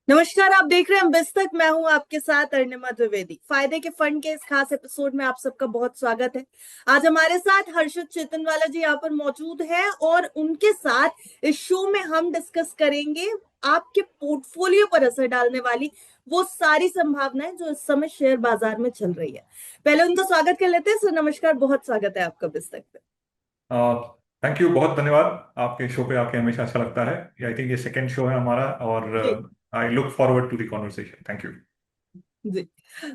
नमस्कार। आप देख रहे हैं बिस्तक। मैं हूं आपके साथ अर्निमा द्विवेदी। फायदे के फंड के इस खास एपिसोड में आप सबका बहुत स्वागत है। आज हमारे साथ हर्षित चेतनवाला जी यहाँ पर मौजूद है और उनके साथ इस शो में हम डिस्कस करेंगे आपके पोर्टफोलियो पर असर डालने वाली वो सारी संभावनाएं जो इस समय शेयर बाजार में चल रही है। पहले उनका स्वागत कर लेते हैं। सर नमस्कार, बहुत स्वागत है आपका बिस्तक पे। थैंक यू, बहुत धन्यवाद। आपके शो पे आके हमेशा अच्छा लगता है। आई थिंक ये सेकंड शो है हमारा और जी I look forward to the conversation. Thank you. जी।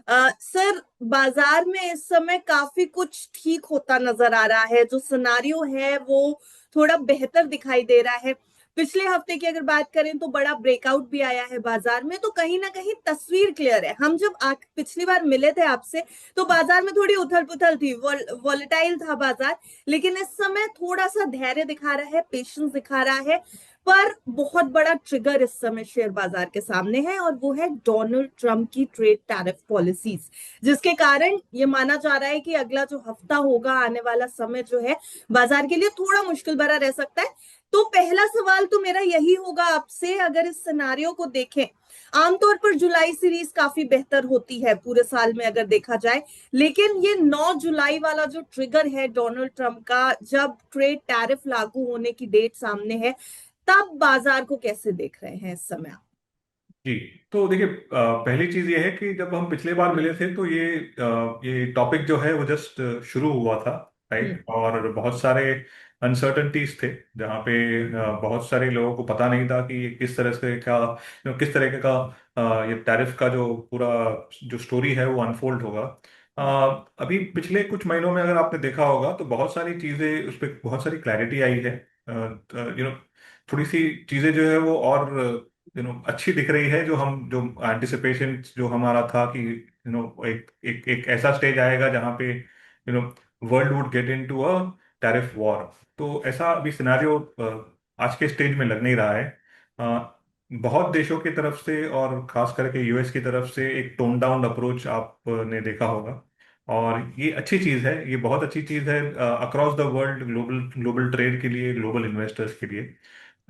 सर, बाजार में इस समय काफी कुछ ठीक होता नजर आ रहा है। जो सिनारियो है वो थोड़ा बेहतर दिखाई दे रहा है। पिछले हफ्ते की अगर बात करें तो बड़ा ब्रेकआउट भी आया है बाजार में, तो कहीं ना कहीं तस्वीर क्लियर है। हम जब पिछली बार मिले थे आपसे तो बाजार में थोड़ी उथल पुथल थी, वॉलेटाइल था बाजार। लेकिन इस समय थोड़ा सा धैर्य दिखा रहा है, पेशेंस दिखा रहा है। पर बहुत बड़ा ट्रिगर इस समय शेयर बाजार के सामने है और वो है डोनाल्ड ट्रंप की ट्रेड टैरिफ पॉलिसीज, जिसके कारण ये माना जा रहा है कि अगला जो हफ्ता होगा, आने वाला समय जो है बाजार के लिए थोड़ा मुश्किल भरा रह सकता है। तो पहला सवाल तो मेरा यही होगा आपसे, अगर इस सिनारियो को देखें, आमतौर पर जुलाई सीरीज काफी बेहतर होती है पूरे साल में अगर देखा जाए। लेकिन ये 9 जुलाई वाला जो ट्रिगर है डोनाल्ड ट्रंप का, जब ट्रेड टैरिफ लागू होने की डेट सामने है, तब बाजार को कैसे देख रहे हैं इस समय आप? जी, तो देखिए, पहली चीज ये है कि जब हम पिछले बार मिले थे तो ये टॉपिक जो है वो जस्ट शुरू हुआ था। हम्म। राइट, और बहुत सारे अनसर्टनटीज थे जहाँ पे बहुत सारे लोगों को पता नहीं था कि ये किस तरह से का किस तरह का ये टैरिफ का जो पूरा जो स्टोरी है वो अनफोल्ड होगा। अभी पिछले कुछ महीनों में अगर आपने देखा होगा तो बहुत सारी चीजें उस पर बहुत सारी क्लैरिटी आई है। थोड़ी सी चीजें जो है वो और अच्छी दिख रही है। जो एंटिसिपेशन जो हमारा था कि एक एक एक ऐसा स्टेज आएगा जहां पे world would get into a tariff war. तो ऐसा अभी सिनेरियो आज के स्टेज में लग नहीं रहा है। बहुत देशों की तरफ से और खास करके यूएस की तरफ से एक टोन डाउन अप्रोच आपने देखा होगा। और ये अच्छी चीज है, ये बहुत अच्छी चीज है across the world, global global trade के लिए, ग्लोबल इन्वेस्टर्स के लिए।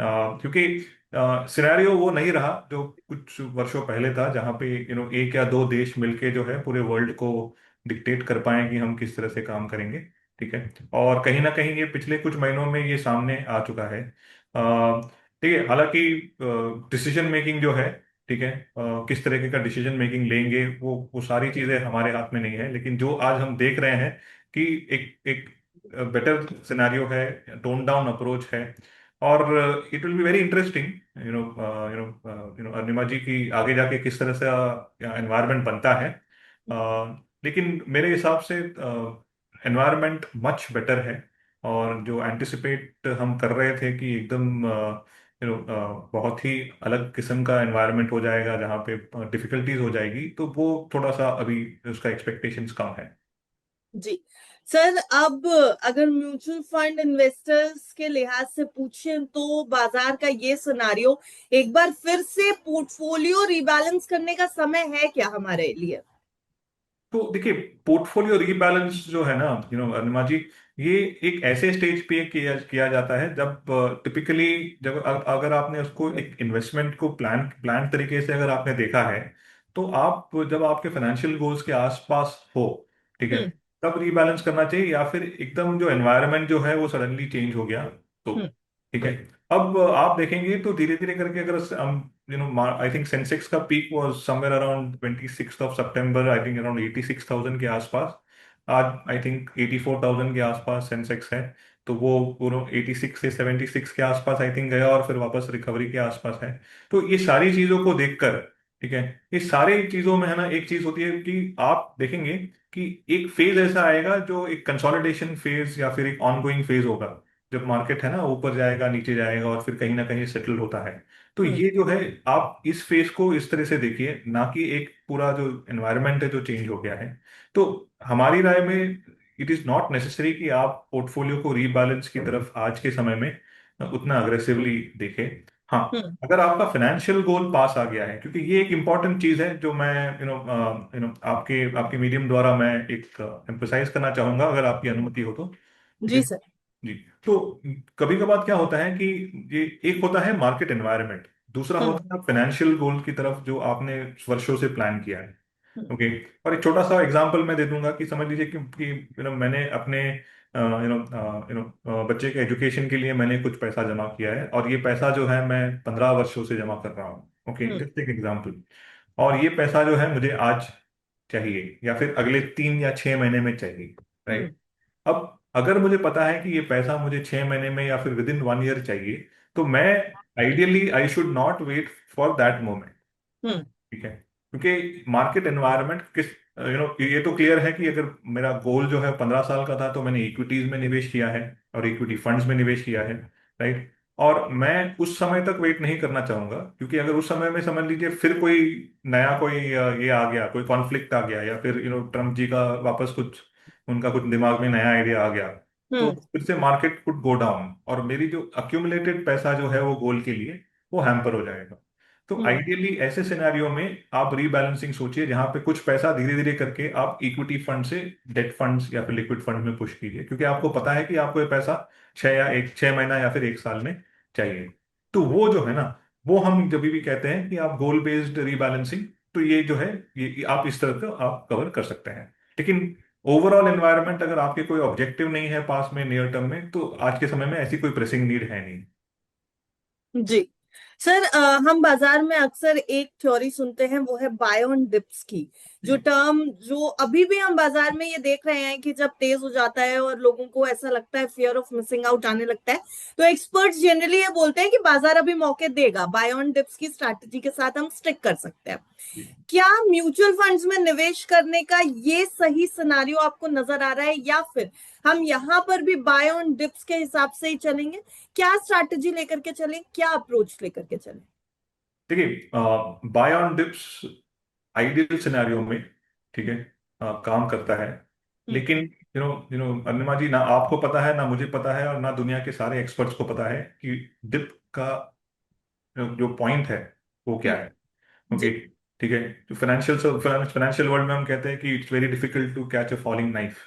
क्योंकि सिनेरियो वो नहीं रहा जो कुछ वर्षों पहले था जहां पे एक या दो देश मिलके जो है पूरे वर्ल्ड को डिक्टेट कर पाए कि हम किस तरह से काम करेंगे। ठीक है, और कहीं ना कहीं ये पिछले कुछ महीनों में ये सामने आ चुका है। ठीक है, हालांकि डिसीजन मेकिंग जो है, ठीक है, किस तरीके का डिसीजन मेकिंग लेंगे वो सारी चीजें हमारे हाथ में नहीं है। लेकिन जो आज हम देख रहे हैं कि एक एक बेटर सिनेरियो है, टोन डाउन अप्रोच है। और it will be very interesting Arunima ji की आगे जाके किस तरह से एनवायरनमेंट बनता है। लेकिन मेरे हिसाब से एनवायरनमेंट मच बेटर है। और जो एंटिसिपेट हम कर रहे थे कि एकदम बहुत ही अलग किस्म का एनवायरनमेंट हो जाएगा जहाँ पे डिफिकल्टीज हो जाएगी, तो वो थोड़ा सा अभी उसका एक्सपेक्टेशंस कम है। जी सर, अब अगर म्यूचुअल फंड इन्वेस्टर्स के लिहाज से पूछें तो बाजार का ये सिनारियो एक बार फिर से पोर्टफोलियो रिबैलेंस करने का समय है क्या हमारे लिए? तो देखिए, पोर्टफोलियो रीबैलेंस जो है ना, अरुणिमा जी, ये एक ऐसे स्टेज पे किया किया जाता है जब टिपिकली जब अगर आपने उसको एक इन्वेस्टमेंट को प्लान प्लान तरीके से अगर आपने देखा है, तो आप जब आपके फाइनेंशियल गोल्स के आसपास हो, ठीक है, हम्म। तब रीबैलेंस करना चाहिए। या फिर एकदम जो एनवायरनमेंट जो है वो सडनली चेंज हो गया तो, हम्म। ठीक है। अब आप देखेंगे तो धीरे धीरे करके अगर हम आई थिंक सेंसेक्स का peak was somewhere around 26 September, I think around 86,000 के आसपास। आज आई थिंक 84,000 के आसपास सेंसेक्स है। तो वो पूरा 86 से 76 के आसपास आई थिंक गया और फिर वापस रिकवरी के आसपास है। तो ये सारी चीजों को देखकर, ठीक है, ये सारी चीजों में है ना, एक चीज होती है कि आप देखेंगे कि एक फेज ऐसा आएगा जो एक कंसोलिडेशन फेज या फिर एक ऑनगोइंग फेज होगा। जब मार्केट है ना ऊपर जाएगा, नीचे जाएगा और फिर कहीं ना कहीं सेटल होता है। तो हम्म। ये जो है, आप इस फेज को इस तरह से देखिए, ना कि एक पूरा जो एनवायरनमेंट है जो चेंज हो गया है। तो हमारी राय में इट इज नॉट नेसेसरी कि आप पोर्टफोलियो को रीबैलेंस की तरफ आज के समय में उतना अग्रेसिवली देखें। हाँ, हम्म। अगर आपका फाइनेंशियल गोल पास आ गया है, क्योंकि ये एक इंपॉर्टेंट चीज है जो मैं आपके आपके मीडियम द्वारा मैं एक एम्फसाइज करना चाहूंगा, अगर आपकी अनुमति हो तो। ठीक जी है। सर। जी। तो कभी कभार क्या होता है कि ये एक होता है मार्केट एनवायरनमेंट, दूसरा हम्म। होता है फाइनेंशियल गोल की तरफ जो आपने वर्षों से प्लान किया है। हम्म। ओके। और एक छोटा सा एग्जांपल मैं दे दूंगा कि समझ लीजिए कि मैंने अपने बच्चे के एजुकेशन के लिए मैंने कुछ पैसा जमा किया है, और ये पैसा जो है मैं 15 वर्षों से जमा कर रहा हूँ। ओके, हम्म। जस्ट एक एग्जांपल। और ये पैसा जो है मुझे आज चाहिए या फिर अगले 3 या 6 महीने में चाहिए। हम्म। राइट। अब अगर मुझे पता है कि ये पैसा मुझे 6 महीने में या फिर विद इन 1 ईयर चाहिए, तो मैं ideally I should not wait for that moment. Hmm. ठीक है, क्योंकि मार्केट एनवायरनमेंट किस ये तो क्लियर है कि अगर मेरा गोल जो है 15 साल का था तो मैंने इक्विटीज में निवेश किया है और इक्विटी फंड्स में निवेश किया है। राइट। और मैं उस समय तक वेट नहीं करना चाहूंगा, क्योंकि अगर उस समय में समझ लीजिए फिर कोई नया कोई ये आ गया, कोई कॉन्फ्लिक्ट आ गया, या फिर ट्रम्प जी का वापस कुछ उनका कुछ दिमाग में नया आइडिया आ गया, तो हम्म। फिर से मार्केट कुड गो डाउन और मेरी जो अक्यूमुलेटेड पैसा जो है वो गोल के लिए वो हैम्पर हो जाएगा। तो हम्म। आइडियली ऐसे सिनेरियो में आप रीबैलेंसिंग सोचिए, जहां पे कुछ पैसा धीरे धीरे करके आप इक्विटी फंड से डेट फंड्स या फिर लिक्विड फंड में पुश कीजिए, क्योंकि आपको पता है कि आपको ये पैसा 6 महीना या फिर 1 साल में चाहिए। तो वो जो है ना, वो हम जब भी कहते हैं कि आप गोल बेस्ड रीबैलेंसिंग, तो ये जो है ये आप इस तरह का आप कवर कर सकते हैं। लेकिन ओवरऑल एनवायरनमेंट अगर आपके कोई ऑब्जेक्टिव नहीं है पास में नियर टर्म में, तो आज के समय में ऐसी कोई प्रेसिंग नीड है नहीं। जी सर, हम बाजार में अक्सर एक थ्योरी सुनते हैं, वो है बाय ऑन डिप्स की। जो टर्म जो अभी भी हम बाजार में ये देख रहे हैं कि जब तेज हो जाता है और लोगों को ऐसा लगता है, फियर ऑफ मिसिंग आउट आने लगता है, तो एक्सपर्ट्स जनरली ये बोलते हैं कि बाजार अभी मौके देगा, बाय ऑन डिप्स की स्ट्रैटेजी के साथ हम स्टिक कर सकते हैं। क्या म्यूचुअल फंड्स में निवेश करने का ये सही सिनारियो आपको नजर आ रहा है, या फिर हम यहां पर भी बाय ऑन डिप्स के हिसाब से ही चलेंगे? क्या स्ट्रैटेजी लेकर के चलें, क्या अप्रोच लेकर के चलें? देखिए, buy on dips ideal scenario में, ठीक है, काम करता है। हम्म। लेकिन अनिमा जी, ना आपको पता है, ना मुझे पता है, और ना दुनिया के सारे एक्सपर्ट्स को पता है कि डिप का जो पॉइंट है वो क्या है। हम्म। ओके। जी। ठीक है। तो फाइनेंशियल वर्ल्ड में हम कहते हैं कि it's very difficult to catch a falling knife.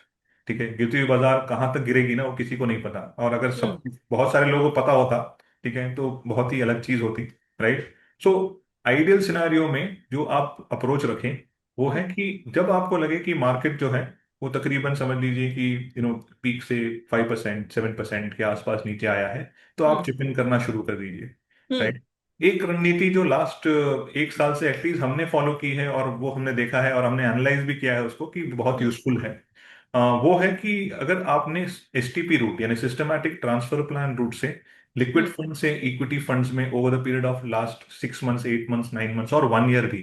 ठीक है, गिरती हुई बाजार कहाँ तक गिरेगी ना, वो किसी को नहीं पता, और अगर हम्म। सब बहुत सारे लोगों को पता होता, ठीक है, तो बहुत ही अलग चीज होती। राइट। सो आइडियल सिनेरियो में जो आप अप्रोच रखें वो है हम्म। कि जब आपको लगे कि मार्केट जो है वो तकरीबन समझ लीजिए कि पीक से 5% 7% के आसपास नीचे आया है, तो आप हम्म। चिप इन करना शुरू कर दीजिए। हम्म। राइट। एक रणनीति जो लास्ट 1 साल से एटलीस्ट हमने फॉलो की है, और वो हमने देखा है और हमने एनालाइज भी किया है उसको कि बहुत हम्म। यूजफुल है। वो है कि अगर आपने एसटीपी रूट यानी सिस्टमैटिक ट्रांसफर प्लान रूट से लिक्विड हम्म। फंड से इक्विटी फंड्स में over the period of last 6 months 8 months 9 months और 1 ईयर भी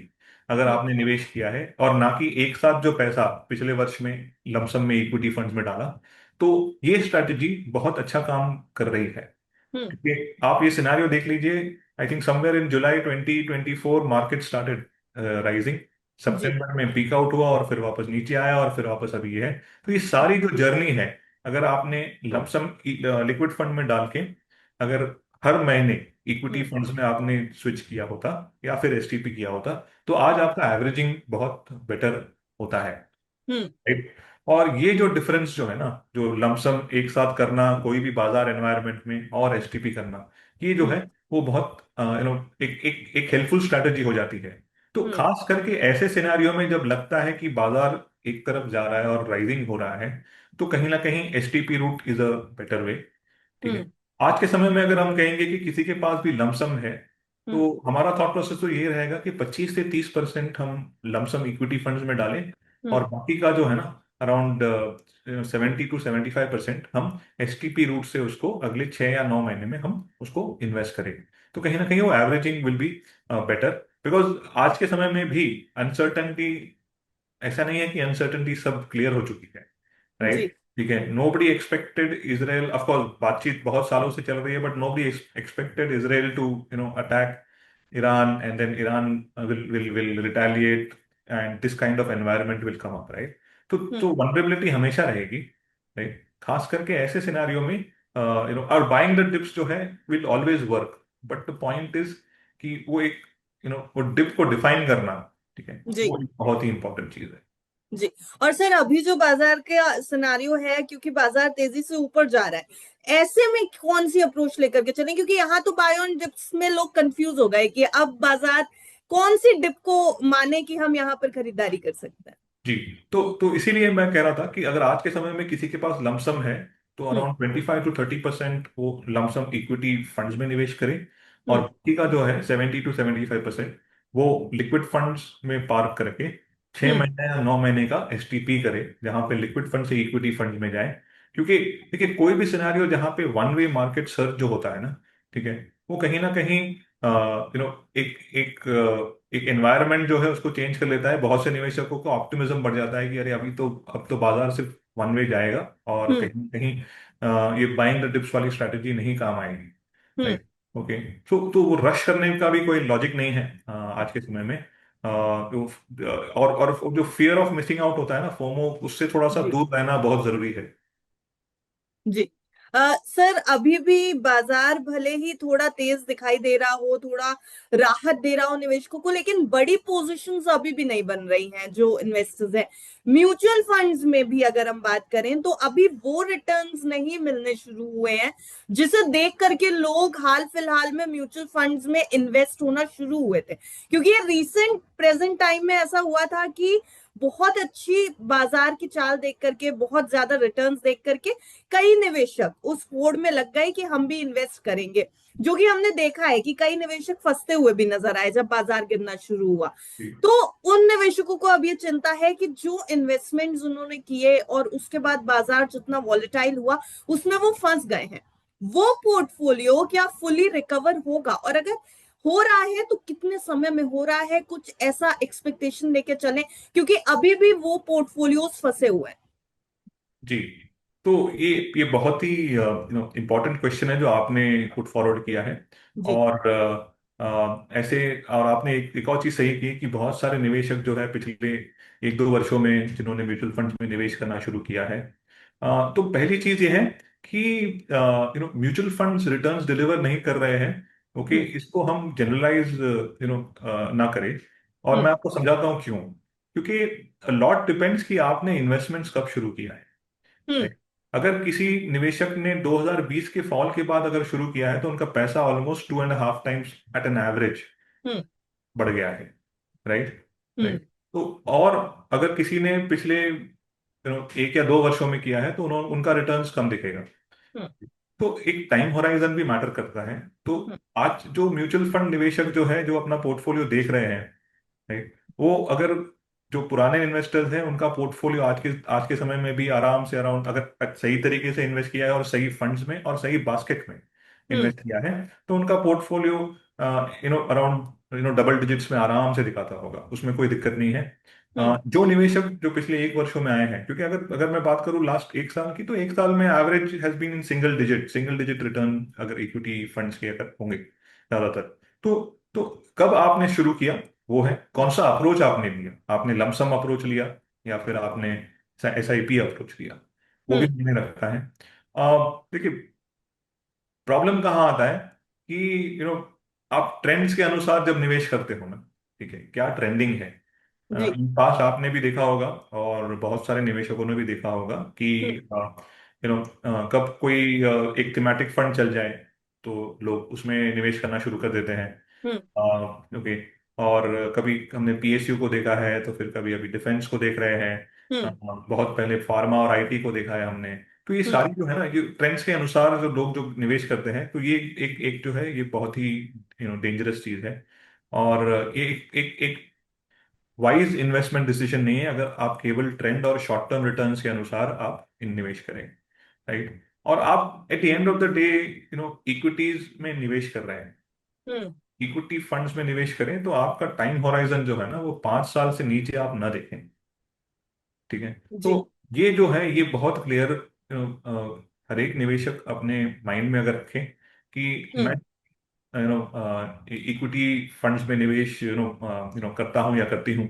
अगर हम्म। आपने निवेश किया है, और ना कि एक साथ जो पैसा पिछले वर्ष में लमसम में इक्विटी फंड्स में डाला, तो ये स्ट्रैटेजी बहुत अच्छा काम कर रही है। हम्म। क्योंकि आप ये सिनेरियो देख लीजिए, I think somewhere in July 2024 market started rising, जी। सितंबर में पीक आउट हुआ और फिर वापस नीचे आया और फिर वापस अभी ये है। तो ये सारी जो जर्नी है, अगर आपने लमसम लिक्विड फंड में डाल के अगर हर महीने इक्विटी हम्म। फंड्स में आपने स्विच किया होता या फिर एसटीपी किया होता, तो आज आपका एवरेजिंग बहुत बेटर होता है। हम्म। राइट। और ये जो डिफरेंस जो है ना, जो लमसम एक साथ करना कोई भी बाजार एनवायरनमेंट में और एसटीपी करना, ये जो है हम्म। वो बहुत एक एक एक हेल्पफुल स्ट्रैटेजी हो जाती है। तो हम्म। खास करके ऐसे सिनेरियो में जब लगता है कि बाजार एक तरफ जा रहा है और राइजिंग हो रहा है, तो कहीं ना कहीं STP route is a better way. ठीक है। हम्म। आज के समय में अगर हम कहेंगे कि किसी के पास भी लमसम है, हम्म। तो हमारा थॉट प्रोसेस तो ये रहेगा कि 25 से 30% हम लमसम इक्विटी फंड्स में डालें, हम्म। और बाकी का जो है ना अराउंड 70 to 75% हम एसटीपी रूट से उसको अगले 6 या 9 महीने में हम उसको इन्वेस्ट करें। तो कहीं ना कहीं वो averaging will be better, because आज के समय में भी अनसर्टनिटी, ऐसा नहीं है कि अनसर्टनिटी सब क्लियर हो चुकी है। जी। राइट। ठीक है, nobody expected Israel, of course बातचीत बहुत सालों से चल रही है, but nobody expected Israel to attack Iran, and then Iran will retaliate, and this kind of environment will come up, right? तो हम्म। वनरेबिलिटी हमेशा रहेगी। राइट। खास करके ऐसे सिनेरियो में और बाइंग द डिप्स जो है will always work, but the point is कि वो एक वो डिप को डिफाइन करना, ठीक है, जी। वो एक बहुत ही इंपॉर्टेंट चीज है। जी। और सर अभी जो बाजार का सिनारियो है, क्योंकि बाजार तेजी से ऊपर जा रहा है, ऐसे में कौन सी अप्रोच लेकर के चलें? क्योंकि यहाँ तो बाय ऑन डिप्स में लोग कंफ्यूज हो गए कि अब बाजार कौन सी डिप को माने कि हम यहाँ पर खरीदारी कर सकते हैं। जी। तो इसीलिए मैं कह रहा था कि अगर आज के समय में किसी के पास लमसम है तो हम्म। अराउंड 25 to 30% वो लमसम इक्विटी फंड्स में निवेश करे, और हम्म। बाकी का जो है 70 to 75% वो लिक्विड फंड्स में पार्क करके छह हम्म। महीने या 9 महीने का एसटीपी करे, जहां पे लिक्विड फंड से इक्विटी फंड में जाए। क्योंकि देखिए, कोई भी सिनेरियो जहां पे वन वे मार्केट सर्च जो होता है ना, ठीक है, वो कहीं ना कहीं एक एक एक एनवायरनमेंट जो है उसको चेंज कर लेता है। बहुत से निवेशकों को ऑप्टिमिज्म बढ़ जाता है कि अरे अभी तो अब तो बाजार सिर्फ वन वे जाएगा, और हम्म। कहीं कहीं ये बाइंग द डिप्स वाली स्ट्रैटेजी नहीं काम आएगी। हम्म। राइट। ओके। तो वो रश करने का भी कोई लॉजिक नहीं है आज के समय में। और जो फियर ऑफ मिसिंग आउट होता है ना, फोमो, उससे थोड़ा सा जी। दूर रहना बहुत जरूरी है। जी। सर अभी भी बाजार भले ही थोड़ा तेज दिखाई दे रहा हो, थोड़ा राहत दे रहा हो निवेशकों को, लेकिन बड़ी पोजीशंस अभी भी नहीं बन रही हैं जो इन्वेस्टर्स हैं। म्यूचुअल फंड्स में भी अगर हम बात करें तो अभी वो रिटर्न्स नहीं मिलने शुरू हुए हैं जिसे देख करके लोग हाल फिलहाल में म्यूचुअल फंड्स में इन्वेस्ट होना शुरू हुए थे। क्योंकि ये रीसेंट प्रेजेंट टाइम में ऐसा हुआ था कि बहुत अच्छी बाजार की चाल देख करके, बहुत ज्यादा रिटर्न्स देख करके कई निवेशक उस होड़ में लग गए कि हम भी इन्वेस्ट करेंगे, जो कि हमने देखा है कि कई निवेशक फंसते हुए भी नजर आए जब बाजार गिरना शुरू हुआ। जी। तो उन निवेशकों को अब ये चिंता है कि जो इन्वेस्टमेंट्स उन्होंने किए और उसके बाद बाजार जितना वॉलेटाइल हुआ उसमें वो फंस गए हैं, वो पोर्टफोलियो क्या फुली रिकवर होगा, और अगर हो रहा है तो कितने समय में हो रहा है, कुछ ऐसा एक्सपेक्टेशन लेके चलें, क्योंकि अभी भी वो पोर्टफोलियोज फंसे हुए हैं। जी। तो ये बहुत ही इम्पोर्टेंट क्वेश्चन है जो आपने पुट फॉरवर्ड किया है। जी। और ऐसे, और आपने एक और चीज सही की कि बहुत सारे निवेशक जो है पिछले 1-2 वर्षों में जिन्होंने म्यूचुअल फंड में निवेश करना शुरू किया है। तो पहली चीज ये है कि म्यूचुअल फंड्स रिटर्न्स डिलीवर नहीं कर रहे हैं। ओके, हम्म। इसको हम जनरलाइज ना करें। और हम्म। मैं आपको समझाता हूँ क्यों। क्योंकि लॉट डिपेंड्स कि आपने इन्वेस्टमेंट्स कब शुरू किया है। हम्म। Right? अगर किसी निवेशक ने 2020 के फॉल के बाद अगर शुरू किया है तो उनका पैसा almost 2.5 times at an average hmm. बढ़ गया है। राइट। हम्म। राइट। तो और अगर किसी ने पिछले 1 या 2 वर्षों में किया है तो उनका रिटर्न्स कम दिखेगा। हम्म। तो एक टाइम होराइजन भी मैटर करता है। तो हम्म। आज जो म्यूचुअल फंड निवेशक जो है, जो अपना पोर्टफोलियो देख रहे हैं, राइट, वो अगर जो पुराने इन्वेस्टर्स हैं उनका पोर्टफोलियो आज के समय में भी आराम से अराउंड, अगर सही तरीके से इन्वेस्ट किया है और सही फंड्स में और सही बास्केट में हम्म। इन्वेस्ट किया है, तो उनका पोर्टफोलियो अराउंड डबल डिजिट्स में आराम से दिखाता होगा, उसमें कोई दिक्कत नहीं है। हम्म। जो निवेशक जो पिछले 1 वर्षों में आए हैं, क्योंकि अगर अगर मैं बात करूं लास्ट 1 साल की, तो 1 साल में average has been in single digit return अगर इक्विटी फंड्स के अगर होंगे ज्यादातर। तो कब आपने शुरू किया, वो है कौन सा अप्रोच आपने लिया। आपने लमसम अप्रोच लिया या फिर आपने एसआईपी अप्रोच लिया, वो भी हम्म। मायने रखता है। देखिए, प्रॉब्लम कहाँ आता है कि आप ट्रेंड्स के अनुसार जब निवेश करते हो ना, ठीक है, क्या ट्रेंडिंग है। जी। इन पास्ट आपने भी देखा होगा और बहुत सारे निवेशकों ने भी देखा होगा कि हम्म। कब कोई एक थीमेटिक फंड चल जाए तो लोग उसमें निवेश करना शुरू कर देते हैं। हम्म। ओके। और कभी हमने पीएसयू को देखा है, तो फिर कभी अभी डिफेंस को देख रहे हैं। हम्म। बहुत पहले फार्मा और आईटी को देखा है हमने। तो ये हम्म। सारी जो है ना, ये ट्रेंड्स के अनुसार जो लोग जो निवेश करते हैं, तो ये एक एक जो है ये बहुत ही डेंजरस चीज है। और ये एक वाइज इन्वेस्टमेंट डिसीजन नहीं है अगर आप केवल ट्रेंड और शॉर्ट टर्म रिटर्न्स के अनुसार आप इन निवेश करें। राइट। और आप eight the end of the day equities में निवेश कर रहे हैं, हम्म। इक्विटी फंड्स में निवेश करें, तो आपका टाइम होराइजन जो है ना, वो 5 साल से नीचे आप ना देखें। ठीक है। तो जी। ये जो है ये बहुत क्लियर, हर एक निवेशक अपने माइंड में अगर रखें कि मैं हम्म। इक्विटी फंड्स में निवेश करता हूं या करती हूं,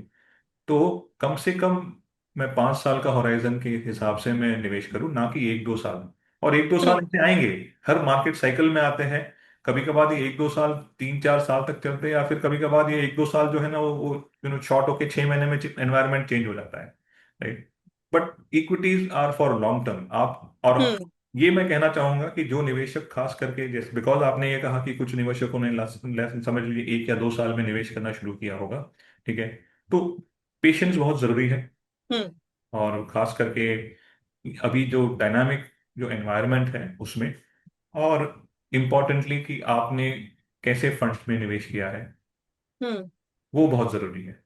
तो कम से कम मैं 5 साल का होराइजन के हिसाब से मैं निवेश करूं, ना कि 1-2 साल। और 1-2 साल हम्म। ऐसे आएंगे, हर मार्केट साइकिल में आते हैं। कभी कभार ये 1-2 साल 3-4 साल तक चलते हैं, या फिर कभी कभार ये 1-2 साल जो है ना वो शॉर्ट होके 6 महीने में एनवायरनमेंट चेंज हो जाता है। Right. But equities are for long term. आप और हम्म। ये मैं कहना चाहूंगा कि जो निवेशक खास करके, जैसे बिकॉज आपने ये कहा कि कुछ निवेशकों ने समझ लीजिए 1 या 2 साल में निवेश करना शुरू किया होगा, ठीक है, तो पेशेंस बहुत जरूरी है। हम्म। और खास करके अभी जो डायनामिक जो एनवायरनमेंट है उसमें, और इम्पोर्टेंटली कि आपने कैसे फंड्स में निवेश किया है, हम्म। वो बहुत जरूरी है।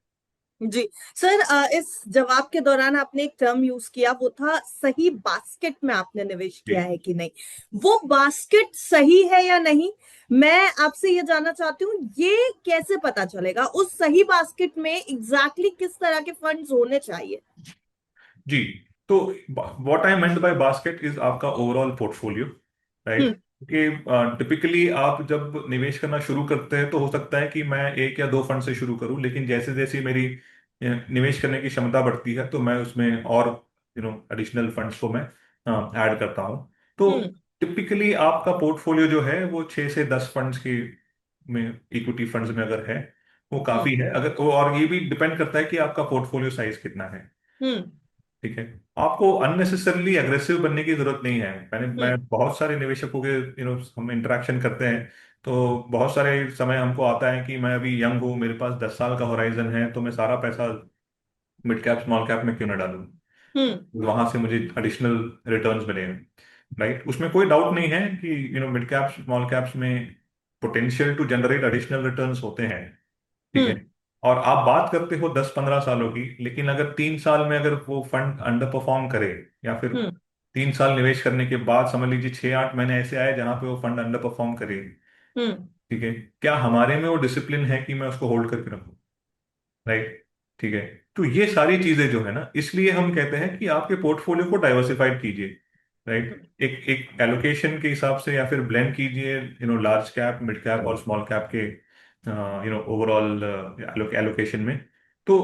जी सर, इस जवाब के दौरान आपने एक टर्म यूज किया, वो था सही बास्केट में आपने निवेश जी किया है कि नहीं। वो बास्केट सही है या नहीं, मैं आपसे ये जानना चाहती हूँ। ये कैसे पता चलेगा उस सही बास्केट में एग्जैक्टली किस तरह के फंड्स होने चाहिए? जी। तो what I meant by basket is आपका ओवरऑल पोर्टफोलियो, राइट। हम्म। क्योंकि टिपिकली आप जब निवेश करना शुरू करते हैं तो हो सकता है कि मैं 1 या 2 फंड से शुरू करूं, लेकिन जैसे जैसे मेरी निवेश करने की क्षमता बढ़ती है तो मैं उसमें और एडिशनल फंड्स को मैं ऐड करता हूं। तो हम्म। टिपिकली आपका पोर्टफोलियो जो है वो 6 से 10 फंड्स की में, इक्विटी फंड्स में अगर है, वो हम्म। काफी है। अगर और ये भी डिपेंड करता है कि आपका पोर्टफोलियो साइज कितना है, हम्म। ठीक है। आपको अननेसेसरली एग्रेसिव बनने की जरूरत नहीं है। मैं हम्म। बहुत सारे निवेशकों के हम इंटरेक्शन करते हैं, तो बहुत सारे समय हमको आता है कि मैं अभी यंग हूँ, मेरे पास 10 साल का होराइजन है, तो मैं सारा पैसा मिड कैप स्मॉल कैप में क्यों ना डालूं, हम्म। वहां से मुझे एडिशनल रिटर्न्स मिलेंगे, राइट। उसमें कोई डाउट नहीं है कि मिड कैप स्मॉल कैप्स में potential to generate additional returns होते हैं, ठीक है। हम्म। और आप बात करते हो 10-15 सालों की, लेकिन अगर 3 साल में अगर वो फंड अंडर परफॉर्म करे, या फिर हम्म। 3 साल निवेश करने के बाद समझ लीजिए 6-8 महीने ऐसे आए जहां पे वो फंड अंडर परफॉर्म करे, हम्म। ठीक है, क्या हमारे में वो डिसिप्लिन है कि मैं उसको होल्ड करके रखूं, राइट, ठीक है। तो ये सारी चीजें जो है ना, इसलिए हम कहते हैं कि आपके पोर्टफोलियो को डाइवर्सिफाइड कीजिए, राइट। एक एक एलोकेशन के हिसाब से, या फिर ब्लेंड कीजिए लार्ज कैप मिड कैप और स्मॉल कैप के ओवरऑल एलोकेशन में। तो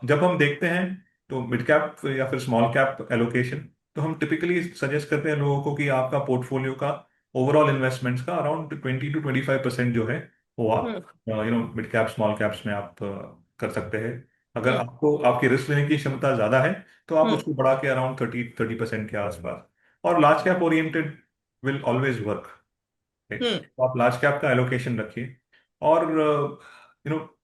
जब हम देखते हैं तो मिड कैप या फिर स्मॉल कैप एलोकेशन, तो हम टिपिकली सजेस्ट करते हैं लोगों को कि आपका पोर्टफोलियो का ओवरऑल इन्वेस्टमेंट्स का अराउंड 20 to 25% जो है वो आप हम्म। मिड कैप स्मॉल कैप्स में आप कर सकते हैं। अगर हम्म। आपको आपकी रिस्क लेने की क्षमता ज्यादा है तो आप हम्म। उसको बढ़ा के अराउंड 30% के आसपास। और large cap oriented will always work, hmm. तो आप लार्ज कैप का एलोकेशन रखिए। और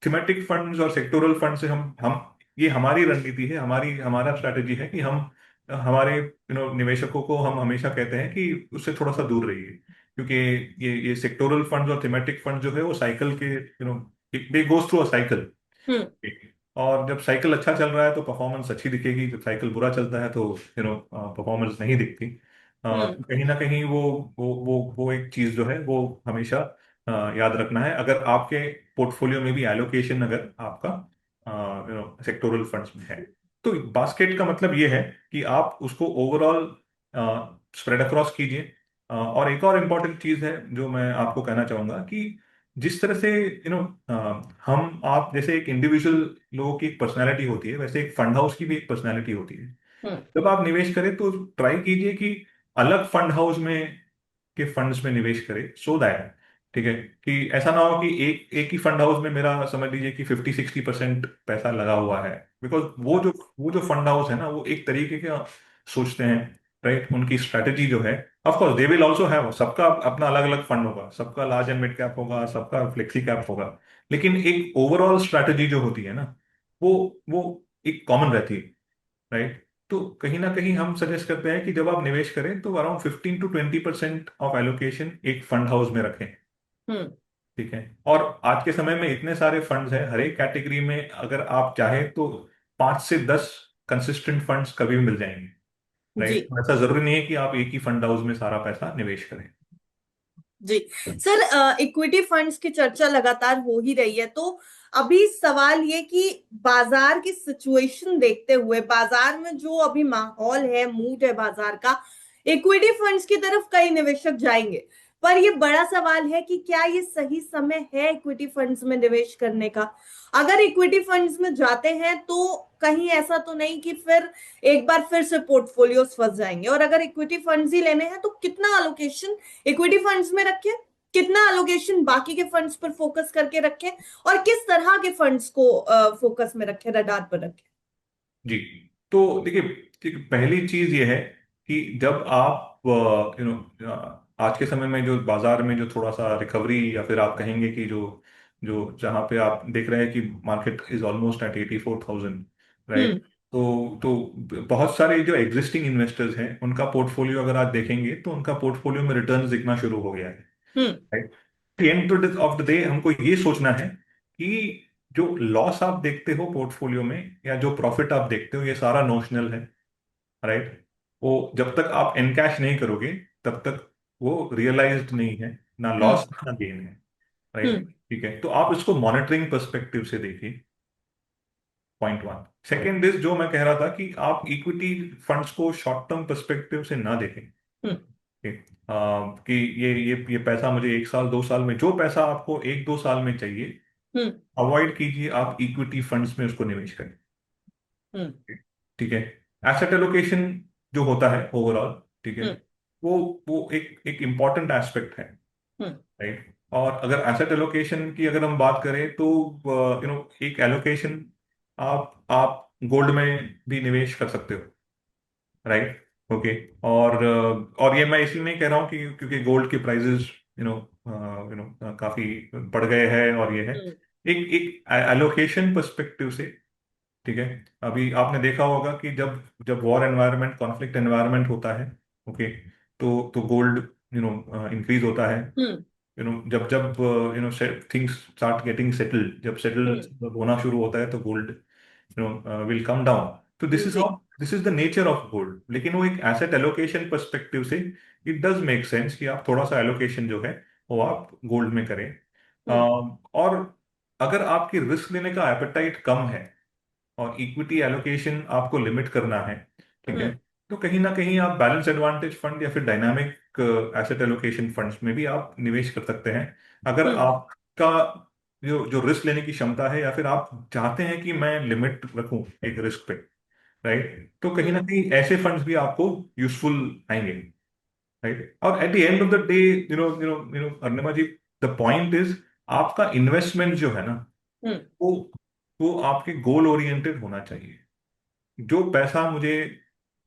थीमेटिक फंड्स और सेक्टोरल फंड से हम ये हमारी रणनीति है, हमारा स्ट्रैटेजी है कि हम हमारे निवेशकों को हम हमेशा कहते हैं कि उससे थोड़ा सा दूर रहिए, क्योंकि ये सेक्टोरल फंड्स और थीमेटिक फंड जो है वो साइकिल के दे गोज थ्रू अ साइकिल। हम्म। और जब साइकिल अच्छा चल रहा है तो परफॉर्मेंस अच्छी दिखेगी, जब साइकिल बुरा चलता है तो परफॉर्मेंस नहीं दिखती। हम्म। तो कहीं ना कहीं वो एक चीज जो है वो हमेशा याद रखना है, अगर आपके पोर्टफोलियो में भी एलोकेशन अगर आपका सेक्टोरल फंड्स में है। तो बास्केट का मतलब ये है कि आप उसको ओवरऑल स्प्रेड अक्रॉस कीजिए। और एक और इम्पॉर्टेंट चीज है जो मैं आपको कहना चाहूंगा कि जिस तरह से हम आप जैसे एक इंडिविजुअल लोगों की एक पर्सनैलिटी होती है, वैसे एक फंड हाउस की भी एक पर्सनैलिटी होती है। हम्म। जब आप निवेश करें तो ट्राई कीजिए कि अलग फंड हाउस में के फंड्स में निवेश करें, सो दैट, ठीक है, कि ऐसा ना हो कि एक एक ही फंड हाउस में मेरा समझ लीजिए कि 50-60% पैसा लगा हुआ है। बिकॉज वो जो फंड हाउस है ना, वो एक तरीके का सोचते हैं, राइट। उनकी स्ट्रैटेजी जो है, of course they will also have, सबका अपना अलग अलग फंड होगा, सबका लार्ज एंड मिड कैप होगा, सबका फ्लेक्सी कैप होगा, लेकिन एक ओवरऑल स्ट्रैटेजी जो होती है ना, वो एक कॉमन रहती है, राइट। तो कहीं ना कहीं हम सजेस्ट करते हैं कि जब आप निवेश करें तो अराउंड 15 to 20% ऑफ एलोकेशन एक फंड हाउस में रखें, हम्म। ठीक है। और आज के समय में इतने सारे फंड्स हैं, हर एक कैटेगरी में अगर आप चाहें तो 5 से 10 कंसिस्टेंट फंड्स कभी भी मिल जाएंगे, जी। राइट। ऐसा जरूरी नहीं है कि आप एक ही फंड हाउस में सारा पैसा निवेश करें। जी सर, इक्विटी फंड्स की चर्चा लगातार हो ही रही है, तो अभी सवाल ये कि बाजार की सिचुएशन देखते हुए, बाजार में जो अभी माहौल है, मूड है बाजार का, इक्विटी फंड्स की तरफ कई निवेशक जाएंगे। पर ये बड़ा सवाल है कि क्या ये सही समय है इक्विटी फंड्स में निवेश करने का? अगर इक्विटी फंड्स में जाते हैं तो कहीं ऐसा तो नहीं कि फिर एक बार फिर से पोर्टफोलियोज फंस जाएंगे? और अगर इक्विटी फंड्स ही लेने हैं तो कितना अलोकेशन इक्विटी फंड्स में रखें, कितना अलोकेशन बाकी के फंड्स पर फोकस करके रखें, और किस तरह के फंड्स को फोकस में रखें, रडार पर रखें? जी। तो देखिए, पहली चीज ये है कि जब आप आज के समय में जो बाजार में जो थोड़ा सा रिकवरी, या फिर आप कहेंगे कि जो जो जहाँ पे आप देख रहे हैं कि market is almost at 84,000, hmm. Right? तो बहुत सारे जो एग्जिस्टिंग इन्वेस्टर्स हैं उनका पोर्टफोलियो अगर आप देखेंगे तो उनका पोर्टफोलियो में रिटर्न्स दिखना शुरू हो गया है, hmm. Right? End of the day हमको ये सोचना है कि जो लॉस आप देखते हो पोर्टफोलियो में या जो प्रॉफिट आप देखते हो, ये सारा नोशनल है, राइट? वो जब तक आप एनकैश नहीं करोगे तब तक वो रियलाइज्ड नहीं है, ना हम्म। लॉस ना गेन है, राइट? हम्म। ठीक है, तो आप इसको मॉनिटरिंग पर्सपेक्टिव से देखिए, पॉइंट वन। सेकेंड इज, जो मैं कह रहा था कि आप इक्विटी फंड्स को शॉर्ट टर्म पर्सपेक्टिव से ना देखें, हम्म। ठीक? कि ये पैसा मुझे एक साल 2 साल में, जो पैसा आपको 1-2 साल में चाहिए, हम्म। अवॉइड कीजिए आप इक्विटी फंड्स में उसको निवेश करें, हम्म। ठीक है? एसेट एलोकेशन जो होता है ओवरऑल, ठीक है, हम्म। वो वो एक एक इम्पॉर्टेंट एस्पेक्ट है, हम्म। राइट? और अगर एसेट एलोकेशन की अगर हम बात करें तो एक एलोकेशन आप गोल्ड में भी निवेश कर सकते हो, राइट? ओके। और ये मैं इसलिए नहीं कह रहा हूँ कि क्योंकि गोल्ड के प्राइसेस काफी बढ़ गए हैं और ये है, हम्म। एक एक एलोकेशन पर्सपेक्टिव से, ठीक है? अभी आपने देखा होगा कि जब जब वॉर एनवायरनमेंट, कॉन्फ्लिक्ट एनवायरनमेंट होता है, ओके, तो गोल्ड इंक्रीज होता है, हम्म। जब जब थिंग्स स्टार्ट गेटिंग सेटल्ड, जब सेटल हम्म। होना शुरू होता है तो गोल्ड विल कम डाउन। तो जी। This is the nature of gold. लेकिन वो एक एसेट एलोकेशन पर्सपेक्टिव से इट डज मेक सेंस कि आप थोड़ा सा एलोकेशन जो है वो आप गोल्ड में करें। हम्म। और अगर आपकी रिस्क लेने का एपेटाइट कम है और इक्विटी एलोकेशन आपको लिमिट करना है, ठीक है, हम्म। तो कहीं ना कहीं आप बैलेंस एडवांटेज फंड या फिर डायनामिक एसेट एलोकेशन फंड्स में भी आप निवेश कर सकते हैं, अगर हम्म। आपका जो जो रिस्क लेने की क्षमता है, या फिर आप चाहते हैं कि मैं लिमिट रखूं एक रिस्क पे, राइट? तो कहीं ना हम्म। कहीं ऐसे फंड्स भी आपको यूजफुल आएंगे, राइट? और at the end of the day, Arnima ji, the point is, आपका इन्वेस्टमेंट जो है ना, हम्म। वो वो आपके गोल ओरिएंटेड होना चाहिए। जो पैसा मुझे,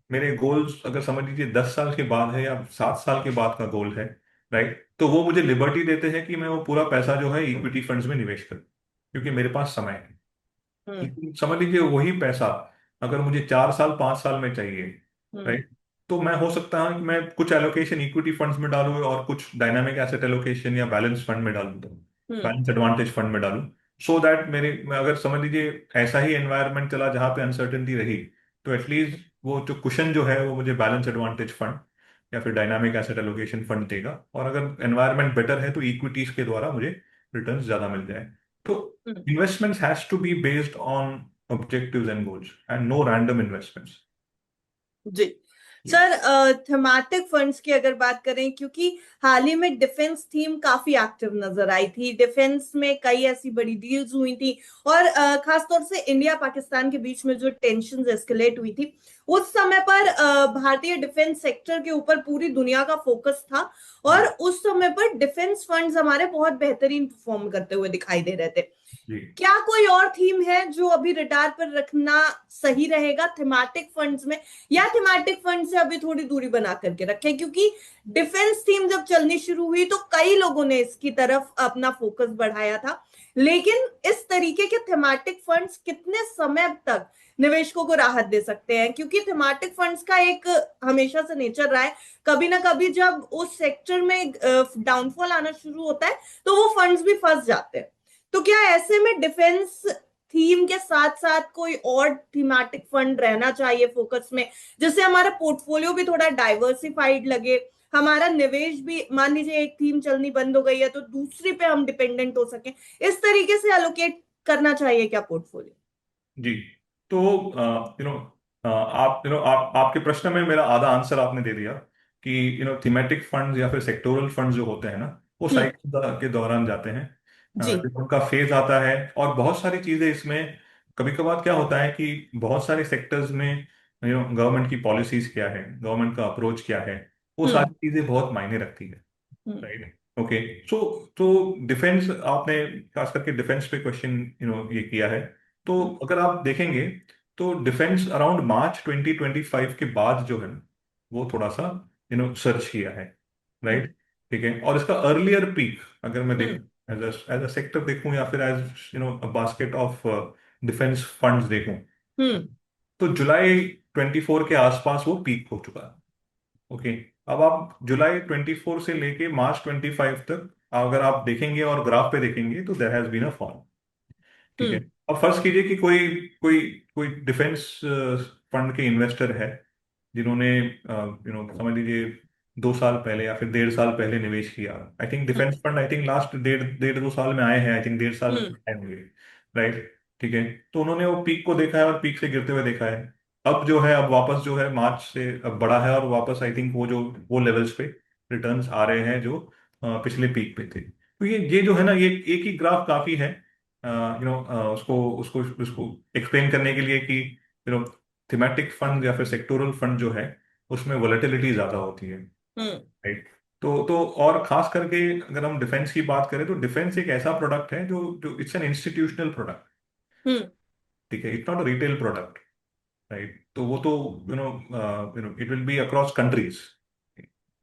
मेरे गोल्स अगर समझ लीजिए 10 साल के बाद है या 7 साल के बाद का गोल है, राइट, तो वो मुझे लिबर्टी देते हैं कि मैं वो पूरा पैसा जो है इक्विटी फंड्स में निवेश करूं, क्योंकि मेरे पास समय है। हम्म। लेकिन समझ लीजिए वही पैसा अगर मुझे 4 साल 5 साल में चाहिए, हम्म। राइट, तो मैं, हो सकता है कि मैं कुछ एलोकेशन इक्विटी फंड्स में डालूं और कुछ डायनामिक एसेट एलोकेशन या बैलेंस फंड में डालूं, हम्म। बैलेंस एडवांटेज फंड में डालूं, सो दैट मेरे, मैं अगर समझ लीजिए ऐसा ही एनवायरनमेंट चला जहां पे अनसर्टेनिटी रही, तो एटलीस्ट वो जो कुशन जो है वो मुझे बैलेंस एडवांटेज फंड या फिर डायनामिक एसेट एलोकेशन फंड देगा, और अगर एनवायरनमेंट बेटर है तो इक्विटीज के द्वारा मुझे रिटर्न्स ज्यादा मिल जाए। तो हम्म। investments has to be based on objectives and goals and no random investments. जी Yeah. सर, थीमेटिक फंड्स की अगर बात करें, क्योंकि हाल ही में डिफेंस थीम काफी एक्टिव नजर आई थी, डिफेंस में कई ऐसी बड़ी डील्स हुई थी, और खास तौर से इंडिया पाकिस्तान के बीच में जो टेंशन एस्केलेट हुई थी, उस समय पर भारतीय डिफेंस सेक्टर के ऊपर पूरी दुनिया का फोकस था, और जी। उस समय पर डिफेंस फंड्स हमारे बहुत बेहतरीन परफॉर्म करते हुए दिखाई दे रहे थे। जी। क्या कोई और थीम है जो अभी रिटायर पर रखना सही रहेगा थीमेटिक फंड्स में, या थीमेटिक फंड से अभी थोड़ी दूरी बना करके रखें? क्योंकि डिफेंस थीम जब चलनी शुरू हुई तो कई लोगों ने इसकी तरफ अपना फोकस बढ़ाया था, लेकिन इस तरीके के थीमेटिक फंड्स कितने समय तक निवेशकों को राहत दे सकते हैं? क्योंकि थीमेटिक फंड्स का एक हमेशा से नेचर रहा है, कभी ना कभी जब उस सेक्टर में डाउनफॉल आना शुरू होता है तो वो फंड्स भी फंस जाते हैं। तो क्या ऐसे में डिफेंस थीम के साथ साथ कोई और थीमेटिक फंड रहना चाहिए फोकस में, जिससे हमारा पोर्टफोलियो भी थोड़ा डाइवर्सिफाइड लगे, हमारा निवेश भी, मान लीजिए एक थीम चलनी बंद हो गई है तो दूसरी पे हम डिपेंडेंट हो सके, इस तरीके से एलोकेट करना चाहिए क्या पोर्टफोलियो? जी। तो आप आपके प्रश्न में मेरा आधा आंसर आपने दे दिया कि थीमेटिक फंड्स या फिर सेक्टोरल फंड्स जो होते हैं ना, वो हम्म। साइकिल के दौरान जाते हैं। जी। जब उनका फेज आता है, और बहुत सारी चीजें इसमें, कभी कभार क्या होता है कि बहुत सारे सेक्टर्स में गवर्नमेंट की पॉलिसीज क्या है, गवर्नमेंट का अप्रोच क्या है, वो हम्म। सारी चीजें बहुत मायने रखती है, हम्म। राइट? ओके। सो तो डिफेंस, आपने खास करके डिफेंस पे क्वेश्चन ये किया है, तो हम्म। अगर आप देखेंगे तो डिफेंस अराउंड मार्च 2025 के बाद जो है ना, वो थोड़ा सा सर्च किया है, हम्म राइट। ठीक है, और इसका अर्लियर पीक अगर मैं हम्म देखूं, एज अ सेक्टर देखूं या फिर as basket of defence funds देखूं, हम्म तो जुलाई 24 के आसपास वो पीक हो चुका है। ओके, अब आप जुलाई 24 से लेके मार्च 25 तक अगर आप देखेंगे और ग्राफ पे देखेंगे तो there has been a fall. ठीक है, हम्म अब फर्ज कीजिए कि कोई कोई कोई डिफेंस फंड के इन्वेस्टर है जिन्होंने समझ लीजिए 2 साल पहले या फिर 1.5 साल पहले निवेश किया। I think defence fund, I think last डेढ़ डेढ़ 2 साल में आए हैं, आई थिंक 1.5 साल हम्म आए होंगे, राइट। ठीक है, तो उन्होंने वो पीक को देखा है और पीक से गिरते हुए देखा है। अब जो है, अब वापस जो है मार्च से अब बढ़ा है और वापस आई थिंक वो लेवल्स पे रिटर्न्स आ रहे हैं जो पिछले पीक पे थे। तो ये जो है ना, ये एक ही ग्राफ काफी है उसको उसको उसको एक्सप्लेन करने के लिए कि थीमेटिक फंड या फिर सेक्टोरल फंड जो है उसमें वोलेटिलिटी ज्यादा होती है, हम्म राइट। तो और खास करके अगर हम डिफेंस की बात करें तो डिफेंस एक ऐसा प्रोडक्ट है जो जो इट्स एन इंस्टीट्यूशनल प्रोडक्ट। हम्म ठीक है, it's not a retail product, right. तो वो तो it will B across countries.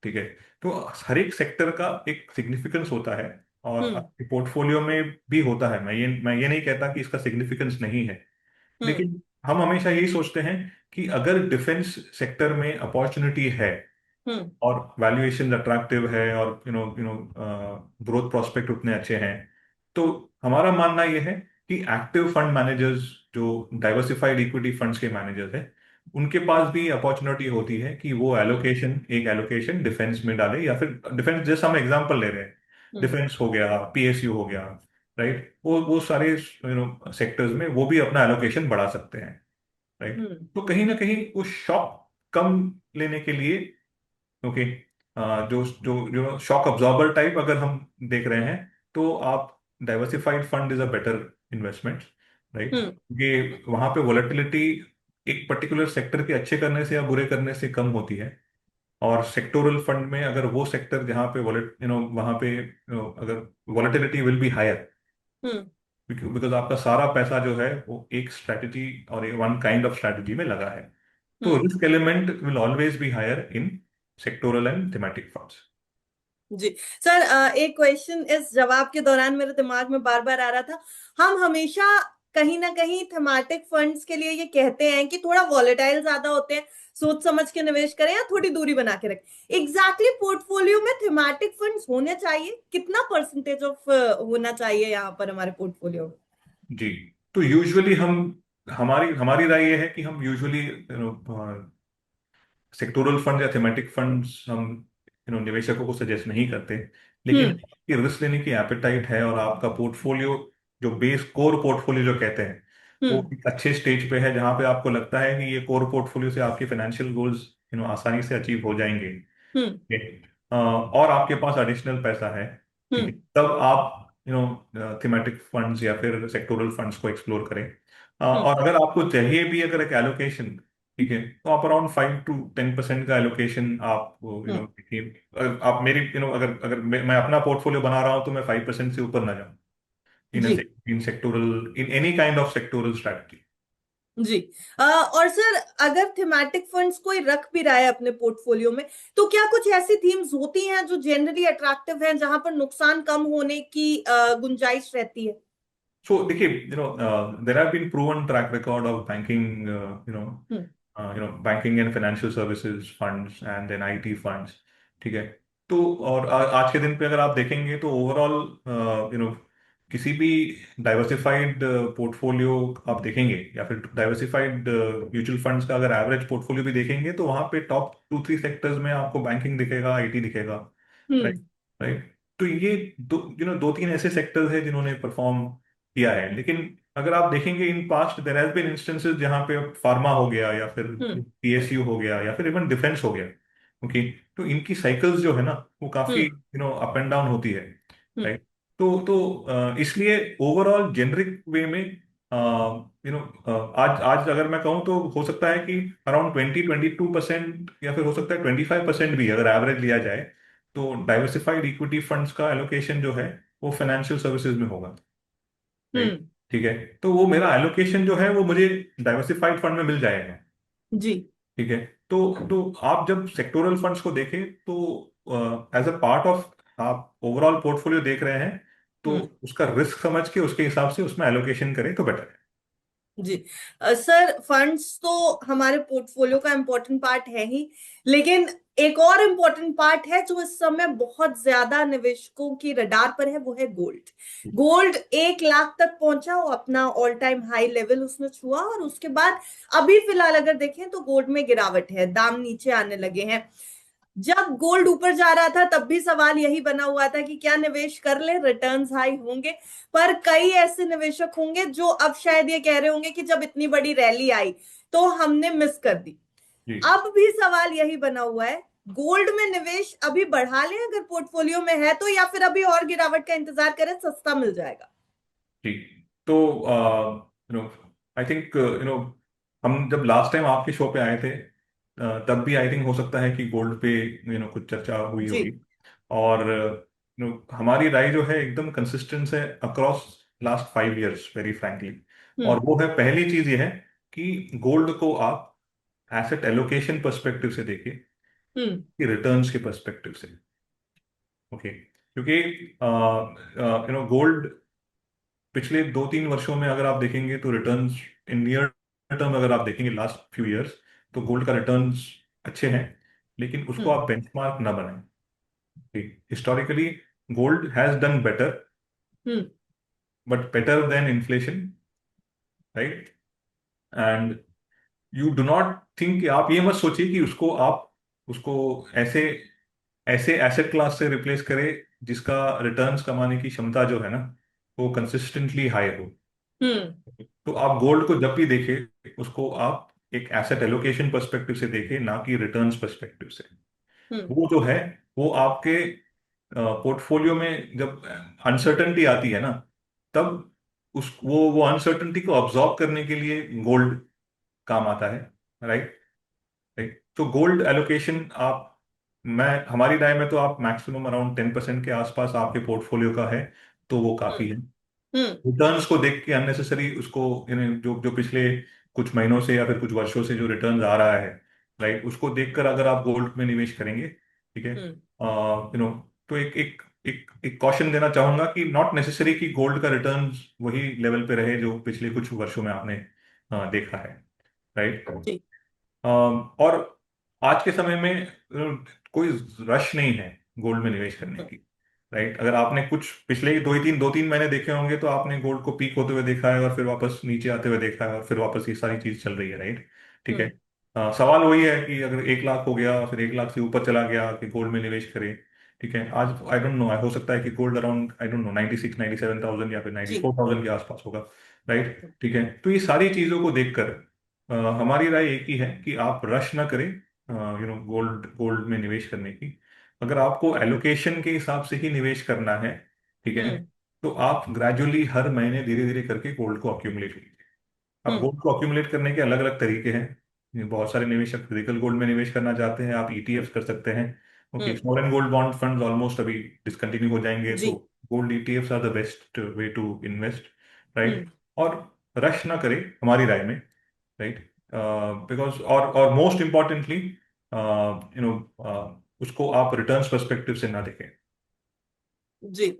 ठीक है, तो हर एक सेक्टर का एक सिग्निफिकेंस होता है और हम्म आपके पोर्टफोलियो में भी होता है। मैं ये नहीं कहता कि इसका सिग्निफिकेंस नहीं है, हम्म लेकिन हम हमेशा यही सोचते हैं कि अगर डिफेंस सेक्टर में अपॉर्चुनिटी है हम्म और वैल्यूएशन अट्रैक्टिव है और ग्रोथ प्रोस्पेक्ट उतने अच्छे हैं, तो हमारा मानना यह है कि एक्टिव फंड मैनेजर्स जो डाइवर्सिफाइड इक्विटी फंड्स के मैनेजर्स हैं, उनके पास भी अपॉर्चुनिटी होती है कि वो हम्म एक एलोकेशन डिफेंस में डाले या फिर डिफेंस, जैसे हम एग्जांपल ले रहे हैं, हम्म डिफेंस हो गया, पीएसयू हो गया, राइट। वो सारे सेक्टर्स में वो भी अपना एलोकेशन बढ़ा सकते हैं, राइट। हम्म तो कहीं ना कहीं वो शॉक कम लेने के लिए, क्योंकि जो जो जो शॉक अब्जॉर्बर टाइप अगर हम देख रहे हैं, तो आप diversified fund is a better investment, right. Hmm क्योंकि वहां पे वोलेटिलिटी एक पर्टिकुलर सेक्टर के अच्छे करने से या बुरे करने से कम होती है। और सेक्टोरल फंड में अगर वो सेक्टर जहाँ पे वहां पे अगर volatility will be higher, hmm because आपका सारा पैसा जो है वो एक स्ट्रैटेजी और वन काइंड ऑफ स्ट्रैटेजी में लगा है, तो hmm risk element will always be higher in sectoral and thematic funds. Ji sir, एक क्वेश्चन इस जवाब के दौरान मेरे दिमाग में बार बार आ रहा था। हम हमेशा कहीं ना कहीं थीमेटिक फंड्स के लिए ये कहते हैं कि थोड़ा वॉलेटाइल ज्यादा होते हैं, सोच समझ के निवेश करें या थोड़ी दूरी बना के रखें। एग्जैक्टली पोर्टफोलियो में थीमेटिक फंड्स होने चाहिए कितना परसेंटेज ऑफ होना चाहिए यहाँ पर हमारे पोर्टफोलियो में? जी, तो यूजुअली हम हमारी हमारी राय ये है कि हम यूजुअली सेक्टोरल फंड या थीमेटिक फंड्स हम निवेशकों को सजेस्ट नहीं करते। लेकिन हम्म आपकी रिस्क लेने की एपेटाइट है और आपका पोर्टफोलियो जो बेस कोर पोर्टफोलियो जो कहते हैं, वो हम्म एक अच्छे स्टेज पे है जहां पे आपको लगता है कि ये कोर पोर्टफोलियो से आपके फाइनेंशियल गोल्स आसानी से अचीव हो जाएंगे। हम्म ठीक है? और आपके पास एडिशनल पैसा है, ठीक है, हम्म तब आप थीमेटिक फंड्स या फिर सेक्टोरल फंड्स को एक्सप्लोर करें। हम्म और अगर आपको चाहिए भी अगर एक एलोकेशन, ठीक है, तो आप अराउंड 5 to 10% का एलोकेशन आप हम्म देखिए। आप मेरी अगर अगर मैं अपना पोर्टफोलियो बना रहा हूं तो मैं 5% से ऊपर ना जाऊं इन जी in sectoral, in any kind of sectoral strategy. जी। और सर, अगर थीमेटिक फंड्स कोई रख भी रहा है अपने पोर्टफोलियो में, तो क्या कुछ ऐसी थीम्स होती हैं जो जनरली अट्रैक्टिव हैं, जहां पर नुकसान कम होने की गुंजाइश रहती है? So, देखिए, there have been proven track record of banking, hmm banking and financial services funds and then IT funds। ठीक है, तो और आज के दिन पे अगर आप देखेंगे तो ओवरऑल किसी भी डाइवर्सिफाइड पोर्टफोलियो आप देखेंगे या फिर डाइवर्सिफाइड म्यूचुअल फंड्स का अगर एवरेज पोर्टफोलियो भी देखेंगे तो वहां पे टॉप 2-3 सेक्टर्स में आपको बैंकिंग दिखेगा, आईटी दिखेगा, राइट। हम्म राइट, तो ये दो तीन ऐसे सेक्टर्स हैं जिन्होंने परफॉर्म किया है। लेकिन अगर आप देखेंगे in past there has been instances जहां पे फार्मा हो गया या फिर हम्म पीएसयू हो गया या फिर इवन डिफेंस हो गया, ओके, तो इनकी साइकिल्स जो है ना वो काफी हम्म अप एंड डाउन होती है, हम्म राइट। तो इसलिए ओवरऑल जेनरिक वे में आज आज अगर मैं कहूँ तो हो सकता है कि अराउंड 20-22% या फिर हो सकता है 25% भी अगर एवरेज लिया जाए, तो डाइवर्सिफाइड इक्विटी फंड्स का एलोकेशन जो है वो फाइनेंशियल सर्विसेज में होगा, हम्म राइट। ठीक है, तो वो मेरा एलोकेशन जो है वो मुझे डाइवर्सिफाइड फंड में मिल जाएगा। जी। ठीक है, तो आप जब सेक्टोरल फंड्स को देखें तो एज अ पार्ट ऑफ आप ओवरऑल पोर्टफोलियो देख रहे हैं, तो हम्म। उसका रिस्क समझ के उसके हिसाब से उसमें एलोकेशन करें तो बेटर है। जी। सर, फंड्स तो हमारे पोर्टफोलियो का इम्पोर्टेंट पार्ट है ही, लेकिन एक और इम्पोर्टेंट पार्ट है जो इस समय बहुत ज्यादा निवेशकों की रडार पर है, वो है गोल्ड। गोल्ड 1 लाख तक पहुंचा, वो अपना ऑल टाइम हाई लेवल उसने छुआ, और उसके बाद अभी फिलहाल अगर देखें तो गोल्ड में गिरावट है, दाम नीचे आने लगे हैं। जब गोल्ड ऊपर जा रहा था तब भी सवाल यही बना हुआ था कि क्या निवेश कर ले, रिटर्न्स हाई होंगे। पर कई ऐसे निवेशक होंगे जो अब शायद ये कह रहे होंगे कि जब इतनी बड़ी रैली आई तो हमने मिस कर दी। जी अब भी सवाल यही बना हुआ है, गोल्ड में निवेश अभी बढ़ा लें अगर पोर्टफोलियो में है तो, या फिर अभी और गिरावट का इंतजार करें, सस्ता मिल जाएगा। जी। तो यू नो आई थिंक हम जब लास्ट टाइम आपके शो पे आए थे, तब भी आई थिंक हो सकता है कि गोल्ड पे कुछ चर्चा हुई जी। होगी। और हमारी राय जो है एकदम कंसिस्टेंट है across last 5 years, very frankly. और हम्म। वो है, पहली चीज ये है कि गोल्ड को आप एसेट एलोकेशन पर्सपेक्टिव से देखिए हम्म। कि रिटर्न्स के पर्सपेक्टिव से। ओके, क्योंकि गोल्ड पिछले 2-3 वर्षों में अगर आप देखेंगे तो रिटर्न्स इन नियर टर्म अगर आप देखेंगे लास्ट फ्यू इयर्स, तो गोल्ड का रिटर्न्स अच्छे हैं, लेकिन उसको हम्म। आप बेंचमार्क ना बनाएं। Historically gold has done better, hmm. But better than inflation, right. And you do not think कि आप ये मत सोचिए कि उसको ऐसे ऐसे एसेट क्लास से रिप्लेस करें जिसका रिटर्न्स कमाने की क्षमता जो है ना, वो कंसिस्टेंटली हाई हो। हम्म। तो आप गोल्ड को जब भी देखें उसको आप एक एसेट एलोकेशन पर्सपेक्टिव से देखें, ना कि रिटर्न्स पर्सपेक्टिव से। हम्म। वो जो है, वो आपके पोर्टफोलियो में जब अनसर्टेनिटी आती है ना, तब उस वो अनसर्टेनिटी को ऑब्जॉर्व करने के लिए गोल्ड काम आता है, राइट। राइट, तो गोल्ड एलोकेशन आप, मैं हमारी राय में तो आप मैक्सिमम अराउंड 10% के आसपास आपके पोर्टफोलियो का है, तो वो काफी हम्म। है। हम्म। रिटर्न्स को देख के अननेसेसरी उसको, जो जो पिछले कुछ महीनों से या फिर कुछ वर्षों से जो रिटर्न्स आ रहा है, राइट, उसको देखकर अगर आप गोल्ड में निवेश करेंगे, ठीक है, हम्म। तो एक एक एक एक कॉशन देना चाहूंगा कि नॉट नेसेसरी कि गोल्ड का रिटर्न्स वही लेवल पे रहे जो पिछले कुछ वर्षों में आपने देखा है, राइट। जी। और आज के समय में कोई रश नहीं है गोल्ड में निवेश करने हम्म। की, राइट। अगर आपने कुछ पिछले 2 ही 3 2-3 महीने देखे होंगे तो आपने गोल्ड को पीक होते हुए देखा है और फिर वापस नीचे आते हुए देखा है और फिर वापस ये सारी चीज चल रही है, राइट। ठीक है। हम्म। सवाल वही है कि अगर 1 लाख हो गया फिर 1 लाख से ऊपर चला गया कि गोल्ड में निवेश करें। ठीक है, आज आई डोंट नो, हो सकता है कि gold around I don't know 96-97,000 या फिर नाइन्टी जी। फोर थाउजेंड के आसपास होगा, राइट। ठीक है, तो ये सारी चीजों को देखकर हमारी राय एक ही है कि आप रश ना करें गोल्ड गोल्ड में निवेश करने की। अगर आपको एलोकेशन के हिसाब से ही निवेश करना है, ठीक है, हम्म। तो आप ग्रेजुअली हर महीने धीरे धीरे करके गोल्ड को अक्यूमुलेट कीजिए। अब हम्म। गोल्ड को अक्यूमुलेट करने के अलग अलग तरीके हैं। बहुत सारे निवेशक फिजिकल गोल्ड में निवेश करना चाहते हैं, आप ईटीएफ कर सकते हैं। Okay, hmm. Foreign gold bond funds almost अभी डिसकंटिन्यू हो जाएंगे, तो जी। Gold ETFs are the best way to invest, right. Hmm. और रश ना करें हमारी राय में, राइट, बिकॉज और मोस्ट इम्पॉर्टेंटली उसको आप रिटर्न्स पर्सपेक्टिव से ना देखें। जी।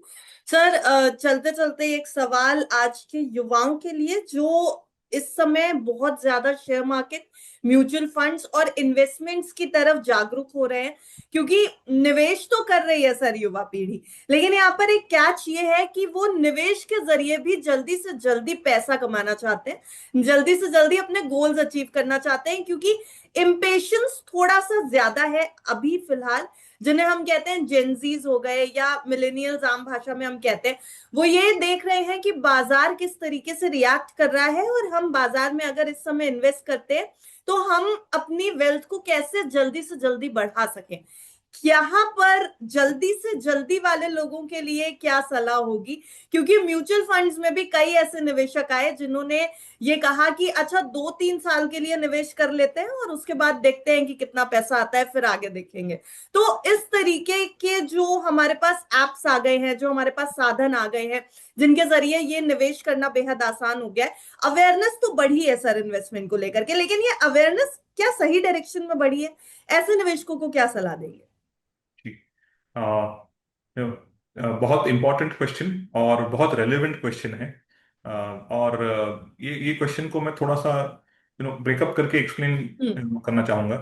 सर, चलते चलते एक सवाल आज के युवाओं के लिए जो इस समय बहुत ज्यादा शेयर मार्केट, म्यूचुअल फंड्स और इन्वेस्टमेंट्स की तरफ जागरूक हो रहे हैं, क्योंकि निवेश तो कर रही है सर युवा पीढ़ी, लेकिन यहाँ पर एक कैच ये है कि वो निवेश के जरिए भी जल्दी से जल्दी पैसा कमाना चाहते हैं, जल्दी से जल्दी अपने गोल्स अचीव करना चाहते हैं, क्योंकि इम्पेशंस थोड़ा सा ज्यादा है अभी फिलहाल। जिन्हें हम कहते हैं जेनजीज हो गए या मिलेनियल्स, आम भाषा में हम कहते हैं, वो ये देख रहे हैं कि बाजार किस तरीके से रिएक्ट कर रहा है, और हम बाजार में अगर इस समय इन्वेस्ट करते हैं तो हम अपनी वेल्थ को कैसे जल्दी से जल्दी बढ़ा सकें। यहाँ पर जल्दी से जल्दी वाले लोगों के लिए क्या सलाह होगी? क्योंकि म्यूचुअल फंड्स में भी कई ऐसे निवेशक आए जिन्होंने ये कहा कि अच्छा 2-3 साल के लिए निवेश कर लेते हैं और उसके बाद देखते हैं कि कितना पैसा आता है, फिर आगे देखेंगे। तो इस तरीके के जो हमारे पास एप्स आ गए हैं, जो हमारे पास साधन आ गए हैं, जिनके जरिए ये निवेश करना बेहद आसान हो गया है। अवेयरनेस तो बढ़ी है सर इन्वेस्टमेंट को लेकर के, लेकिन ये अवेयरनेस क्या सही डायरेक्शन में बढ़ी है? ऐसे निवेशकों को क्या सलाह देंगे? ठीक। आ, बहुत इंपॉर्टेंट क्वेश्चन और बहुत रेलेवेंट क्वेश्चन है। और ये क्वेश्चन को मैं थोड़ा सा ब्रेकअप करके हम्म। एक्सप्लेन करना चाहूंगा।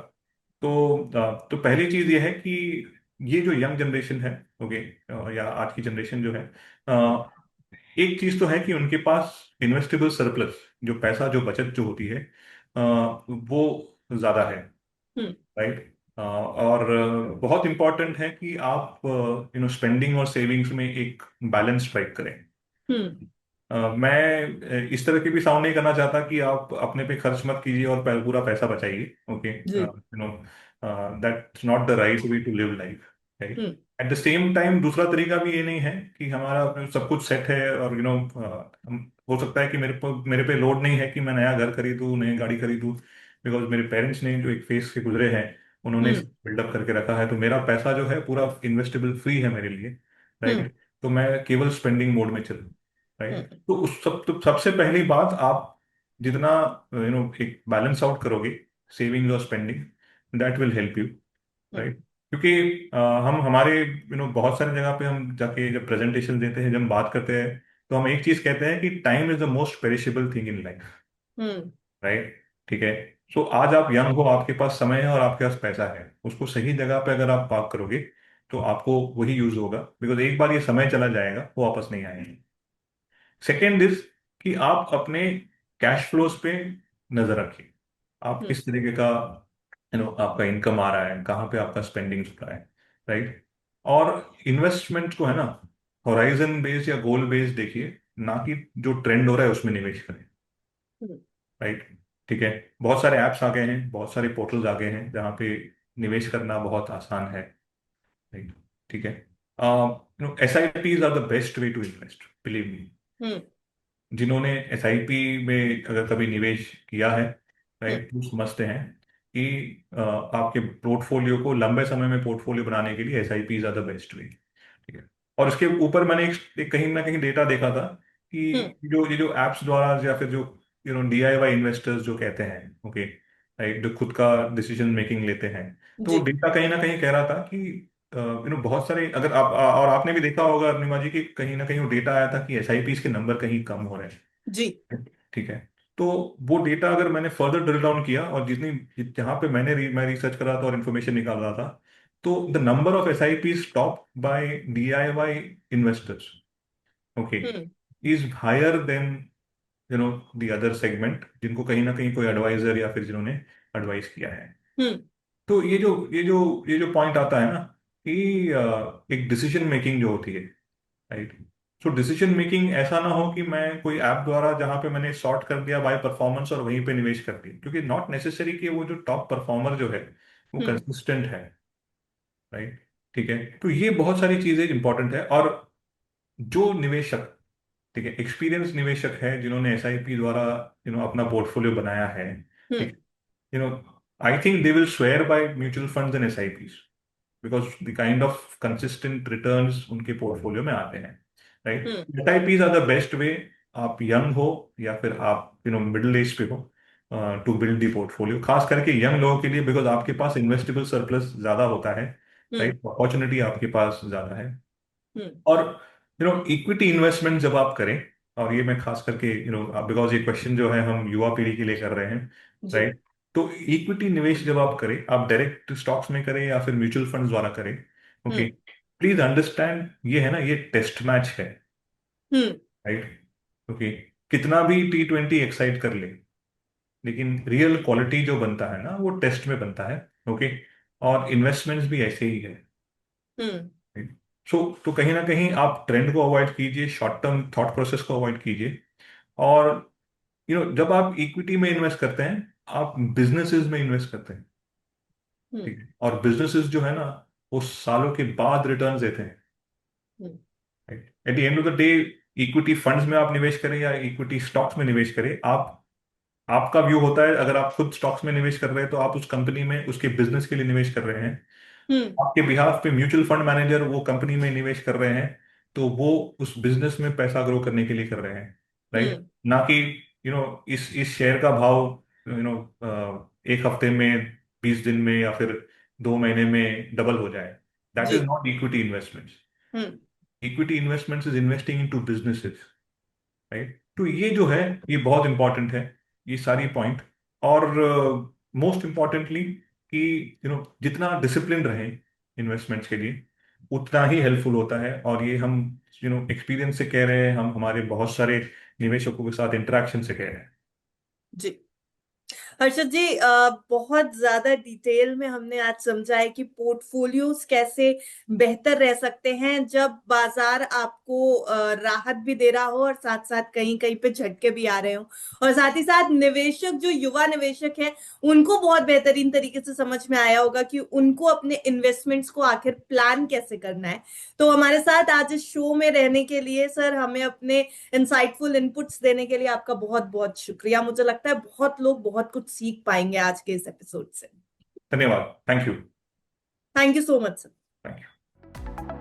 तो पहली चीज ये है कि ये जो यंग जनरेशन है, ओके, या आज की जनरेशन जो है, हम्म। एक चीज तो है कि उनके पास इन्वेस्टेबल सरप्लस, जो पैसा, जो बचत जो होती है, वो ज्यादा है। हम्म। राइट। और बहुत इंपॉर्टेंट है कि आप स्पेंडिंग और सेविंग्स में एक बैलेंस स्ट्राइक करें। हम्म। मैं इस तरह की भी साउंड नहीं करना चाहता कि आप अपने पे खर्च मत कीजिए और पूरा पैसा बचाइए। ओके, जी। No, that's not the right way to live life. Right. Hmm. At the same time दूसरा तरीका भी ये नहीं है कि हमारा सब कुछ सेट है और हो सकता है कि मेरे पे लोड नहीं है कि मैं नया घर खरीदूं, नई गाड़ी खरीदूं, बिकॉज मेरे पेरेंट्स ने जो एक फेज से गुजरे हैं, उन्होंने हम्म। बिल्डअप करके रखा है, तो मेरा पैसा जो है पूरा इन्वेस्टेबल फ्री है मेरे लिए। हम्म। राइट। तो मैं केवल स्पेंडिंग मोड में चलूँ। राइट। हम्म। तो सबसे पहली बात, आप जितना एक बैलेंस आउट करोगे सेविंग और spending, that will help you. Hmm. Right. क्योंकि हम हमारे बहुत सारी जगह पे हम जाके जब प्रेजेंटेशन देते हैं, जब हम बात करते हैं, तो हम एक चीज कहते हैं कि time is the most perishable thing in life. Hmm. Right. ठीक है। सो आज आप यंग हो, आपके पास समय है और आपके पास पैसा है, उसको सही जगह पे अगर आप पार्क करोगे तो आपको वही यूज होगा, बिकॉज एक बार ये समय चला जाएगा, वो वापस नहीं आएगा। सेकेंड इज कि आप अपने कैश फ्लोज पे नजर रखिए। आप हम्म। किस तरीके का आपका इनकम आ रहा है, कहाँ पे आपका स्पेंडिंग हो रहा है। राइट। और इन्वेस्टमेंट को है ना, होराइजन बेस्ड या गोल बेस्ड देखिए, ना कि जो ट्रेंड हो रहा है उसमें निवेश करें। हम्म। राइट। ठीक है। बहुत सारे ऐप्स आ गए हैं, बहुत सारे पोर्टल्स आ गए हैं जहाँ पे निवेश करना बहुत आसान है। राइट। ठीक है। SIPs are the best way to invest, believe me. Hmm. जिन्होंने SIP में अगर कभी निवेश किया है, हम्म। राइट, वो समझते हैं कि आपके पोर्टफोलियो को लंबे समय में पोर्टफोलियो बनाने के लिए SIPs are the best way. ठीक है। और इसके ऊपर मैंने एक कहीं ना कहीं डेटा देखा था हम्म। कि जो ये जो एप्स द्वारा या फिर जो DIY इन्वेस्टर्स जो कहते हैं, ओके, राइट, जो खुद का डिसीजन मेकिंग लेते हैं, तो जी। डेटा कहीं ना कहीं कह रहा था कि बहुत सारे, अगर आप और आपने भी देखा होगा अरुणिमा जी, की कहीं ना कहीं वो डेटा आया था कि SIPs के नंबर कहीं कम हो रहे जी। हैं। ठीक है। तो वो डेटा अगर मैंने फर्दर ड्रिल डाउन किया और जहां पे मैं रिसर्च कर रहा था और इन्फॉर्मेशन निकाल रहा था, तो the number of SIP stop by DIY investors, okay, hmm. Is higher than the other segment, जिनको कहीं ना कहीं कोई एडवाइजर या फिर जिन्होंने एडवाइस किया है। हम्म। तो ये जो पॉइंट आता है ना कि एक डिसीजन मेकिंग जो होती है, राइट। सो डिसीजन मेकिंग ऐसा ना हो कि मैं कोई ऐप द्वारा जहां पे मैंने सॉर्ट कर दिया बाय परफॉर्मेंस और वहीं पे निवेश कर दिया, क्योंकि नॉट नेसेसरी कि वो जो टॉप परफॉर्मर जो है वो हम्म। कंसिस्टेंट है। राइट। ठीक है। तो ये बहुत सारी चीजें इंपॉर्टेंट है। और जो निवेशक, ठीक है, एक्सपीरियंस निवेशक है, जिन्होंने SIP द्वारा अपना पोर्टफोलियो बनाया है, हम्म। ठीक, you know I think they will swear by mutual funds and SIPs, because the kind of consistent returns उनके पोर्टफोलियो में आते हैं। Right. Hmm. SIPs are the best way, आप यंग हो या फिर आप मिडिल एज पे हो, टू बिल्ड दी पोर्टफोलियो, खास करके यंग लोगों के लिए, बिकॉज आपके पास इन्वेस्टेबल सरप्लस ज्यादा होता है। हम्म। राइट। अपॉर्चुनिटी आपके पास ज्यादा है। हम्म। और इक्विटी इन्वेस्टमेंट जब आप करें, और ये मैं खास करके बिकॉज ये क्वेश्चन जो है हम युवा पीढ़ी के लिए कर रहे हैं। जी। राइट। तो इक्विटी निवेश जब आप करें, आप डायरेक्ट स्टॉक्स में करें या फिर म्यूचुअल फंड्स द्वारा करें, ओके, हम्म। प्लीज अंडरस्टैंड, ये है ना, ये टेस्ट मैच है। हम्म। राइट। ओके। कितना भी T20 एक्साइट कर ले, लेकिन रियल क्वालिटी जो बनता है ना, वो टेस्ट में बनता है। ओके। और इन्वेस्टमेंट्स भी ऐसे ही है। हम्म। सो तो कहीं ना कहीं आप ट्रेंड को अवॉइड कीजिए, शॉर्ट टर्म थॉट प्रोसेस को अवॉइड कीजिए। और जब आप इक्विटी में इन्वेस्ट करते हैं, आप बिजनेसेस में इन्वेस्ट करते हैं। हम्म। ठीक है। और बिजनेसेस जो है ना, वो सालों के बाद रिटर्न्स देते हैं। Hmm. At the end of the day, equity funds में आप निवेश करें या इक्विटी स्टॉक्स में निवेश करें, आप आपका व्यू होता है, अगर आप खुद स्टॉक्स में निवेश कर रहे हैं तो आप उस कंपनी में उसके बिजनेस के लिए निवेश कर रहे हैं। हम्म। आपके बिहाफ पे म्यूचुअल फंड मैनेजर वो कंपनी में निवेश कर रहे हैं, तो वो उस बिजनेस में पैसा ग्रो करने के लिए कर रहे हैं, राइट। हम्म। ना कि इस शेयर का भाव एक हफ्ते में, 20 दिन में, या फिर 2 महीने में डबल हो जाए। दैट इज जी। Not equity investments. Hmm. Equity investments is investing in to businesses, right. तो ये जो है, ये बहुत इंपॉर्टेंट है, ये सारी पॉइंट। और मोस्ट इम्पॉर्टेंटली कि जितना डिसिप्लिन रहे इन्वेस्टमेंट्स के लिए, उतना ही हेल्पफुल होता है। और ये हम एक्सपीरियंस से कह रहे हैं, हम हमारे बहुत सारे निवेशकों के साथ इंटरेक्शन से कह रहे हैं। जी। हर्षद जी, बहुत ज्यादा डिटेल में हमने आज समझा है कि पोर्टफोलियोज कैसे बेहतर रह सकते हैं जब बाजार आपको राहत भी दे रहा हो और साथ साथ कहीं कहीं पे झटके भी आ रहे हो। और साथ ही साथ निवेशक, जो युवा निवेशक हैं, उनको बहुत बेहतरीन तरीके से समझ में आया होगा कि उनको अपने इन्वेस्टमेंट्स को आखिर प्लान कैसे करना है। तो हमारे साथ आज इस शो में रहने के लिए सर, हमें अपने इंसाइटफुल इनपुट्स देने के लिए आपका बहुत बहुत शुक्रिया। मुझे लगता है बहुत लोग बहुत कुछ सीख पाएंगे आज के इस एपिसोड से। धन्यवाद। Thank you. Thank you so much sir. Thank you.